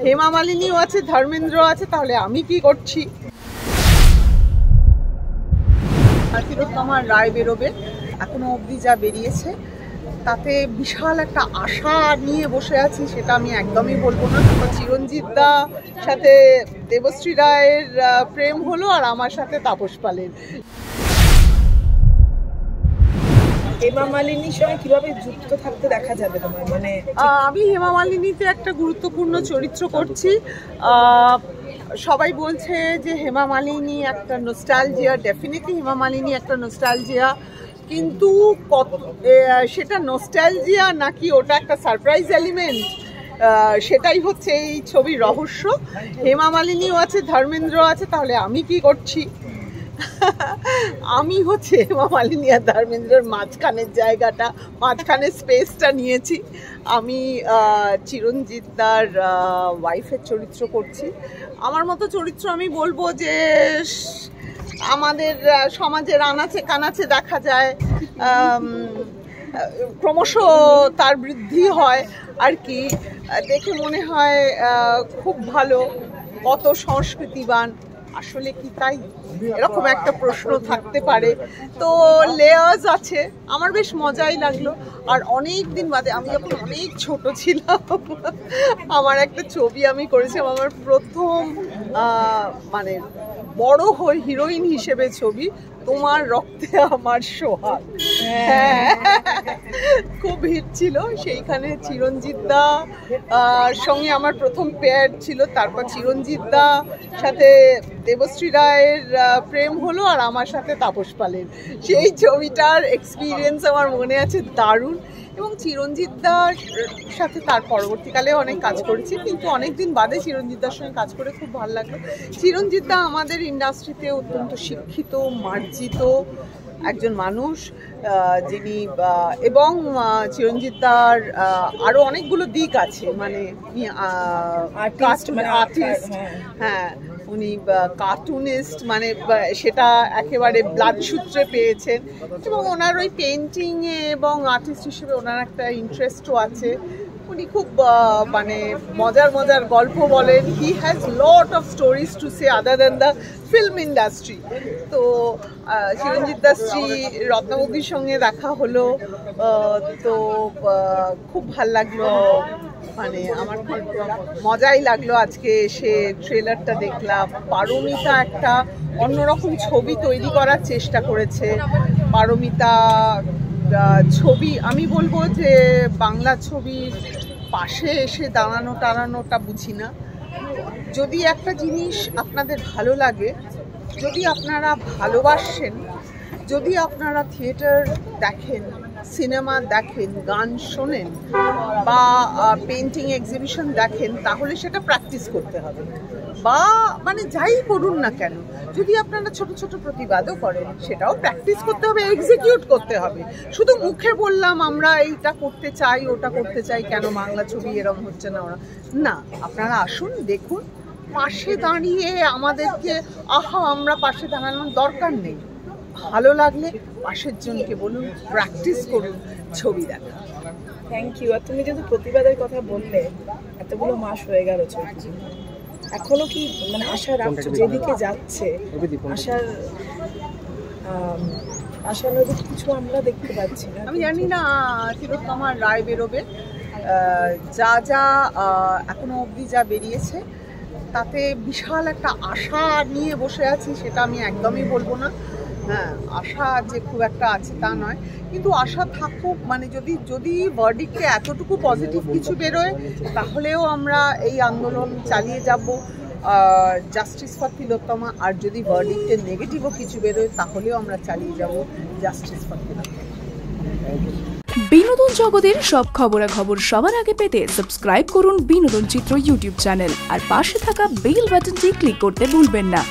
হেমা মালিনীও আছে, ধর্মেন্দ্র আছে, তাহলে আমি কি করছি? তিলোত্তমার রায় বেরোবে, এখনো অবধি যা বেরিয়েছে তাতে বিশাল একটা আশা নিয়ে বসে আছি, সেটা আমি একদমই বলবো না। চিরঞ্জিত দা সাথে দেবশ্রী রায়ের প্রেম হলো আর আমার সাথে তাপস পালের। হেমা মালিনীর সঙ্গে কিভাবে যুক্ত থাকতে দেখা যাবে তোমার? মানে আমি হেমা মালিনীতে একটা গুরুত্বপূর্ণ চরিত্র করছি। সবাই বলছে যে হেমা মালিনী একটা নস্টালজিয়া, ডেফিনেটলি হেমা মালিনী একটা নস্টালজিয়া, কিন্তু সেটা নস্টালজিয়া নাকি ওটা একটা সারপ্রাইজ এলিমেন্ট, সেটাই হচ্ছে এই ছবির রহস্য। হেমা মালিনীও আছে, ধর্মেন্দ্র আছে, তাহলে আমি কি করছি? আমি হচ্ছে হেমা মালিনী আর ধর্মেন্দ্রের মাঝখানের জায়গাটা, মাঝখানের স্পেসটা নিয়েছি। আমি চিরঞ্জিত দার ওয়াইফের চরিত্র করছি। আমার মতো চরিত্র আমি বলবো যে আমাদের সমাজের আনাচে কানাচে দেখা যায়, ক্রমশ তার বৃদ্ধি হয় আর কি, দেখে মনে হয় খুব ভালো, কত সংস্কৃতিবান। আসলে কি তাই? এরকম একটা প্রশ্ন থাকতে পারে। তো লেয়ার্স আছে, আমার বেশ মজাই লাগলো। আর অনেক দিন বাদে, আমি যখন অনেক ছোট ছিলাম, আমার একটা ছবি আমি করেছিলাম, আমার প্রথম মানে বড় হিরোইন হিসেবে ছবি, তোমার রক্তে আমার সোহাগ। খুব হিট ছিল, সেইখানে চিরঞ্জিত দা সঙ্গে আমার প্রথম পেয়ার ছিল। তারপর চিরঞ্জিত দা সাথে দেবশ্রী রায়ের প্রেম হলো আর আমার সাথে তাপস পালের। সেই ছবিটার এক্সপিরিয়েন্স আমার মনে আছে দারুণ। এবং চিরঞ্জিত দার সাথে তার পরবর্তীকালে অনেক কাজ করেছি, কিন্তু অনেকদিন বাদে চিরঞ্জিত দার সঙ্গে কাজ করে খুব ভালো লাগলো। চিরঞ্জিত দা আমাদের ইন্ডাস্ট্রিতে অত্যন্ত শিক্ষিত, মার্জিত একজন মানুষ, যিনি, এবং চিরঞ্জিত দার আরও অনেকগুলো দিক আছে, মানে আর্টিস্ট, হ্যাঁ উনি কার্টুনিস্ট, মানে সেটা একেবারে ব্লাড সূত্রে পেয়েছেন, এবং ওনার ওই পেন্টিংয়ে এবং আর্টিস্ট হিসেবে ওনার একটা ইন্টারেস্টও আছে। উনি খুব মানে মজার মজার গল্প বলেন। He has lot of stories to say other than the film industry. তো চিরঞ্জিত দার স্ত্রী রত্নাবতীর সঙ্গে দেখা হলো, তো খুব ভাল লাগলো, মানে আমার খুব মজাই লাগলো আজকে এসে। ট্রেলারটা দেখলাম, পারমিতা একটা অন্যরকম ছবি তৈরি করার চেষ্টা করেছে। পারমিতা ছবি, আমি বলবো যে বাংলা ছবির পাশে এসে দাঁড়ানোটা বুঝি না। যদি একটা জিনিস আপনাদের ভালো লাগে, যদি আপনারা ভালোবাসেন, যদি আপনারা থিয়েটার দেখেন, সিনেমা দেখেন, গান শোনেন বা পেন্টিং এক্সিবিশন দেখেন, তাহলে সেটা প্র্যাকটিস করতে হবে, বা মানে যাই করুন না কেন, যদি আপনারা ছোট ছোট প্রতিবাদও করেন, সেটাও প্র্যাকটিস করতে হবে, এক্সিকিউট করতে হবে। শুধু মুখে বললাম আমরা এইটা করতে চাই, ওটা করতে চাই, কেন বাংলা ছবি এরকম হচ্ছে না, ওরা না, আপনারা আসুন, দেখুন, পাশে দাঁড়িয়ে আমাদেরকে আমরা পাশে দাঁড়ানোর দরকার নেই। ভালো লাগলে পাশের জনকে বলুন, প্র্যাকটিস করুন ছবি দেখা। Thank you. আর তুমি যেহেতু প্রতিবাদের কথা বললে, এতগুলো মাস হয়ে গেল ছবি, এখনো কি মানে আশা রাখছো যেদিকে যাচ্ছে? আশানুরূপ কিছু আমরা দেখতে পাচ্ছি না। আমি জানি না তিলোত্তমার রায় বেরোবে, যা যা এখনো অবধি যা বেরিয়েছে তাতে বিশাল একটা আশা নিয়ে বসে আছি, সেটা আমি একদমই বলবো না। হ্যাঁ, আশা যে খুব একটা আছে তা নয়, কিন্তু আশা থাকুক, মানে যদি ভার্ডিক্টে এতটুকু পজিটিভ কিছু বেরোয়, তাহলেও আমরা এই আন্দোলন চালিয়ে যাব, জাস্টিস ফর তিলোত্তমা। আর যদি ভার্ডিক্টে নেগেটিভও কিছু বেরোয়, তাহলেও আমরা চালিয়ে যাব জাস্টিস ফর তিলোত্তমা। বিনোদন জগতের সব খবরাখবর সবার আগে পেতে সাবস্ক্রাইব করুন বিনোদন চিত্র ইউটিউব চ্যানেল, আর পাশে থাকা বেল বাটনটি ক্লিক করতে ভুলবেন না।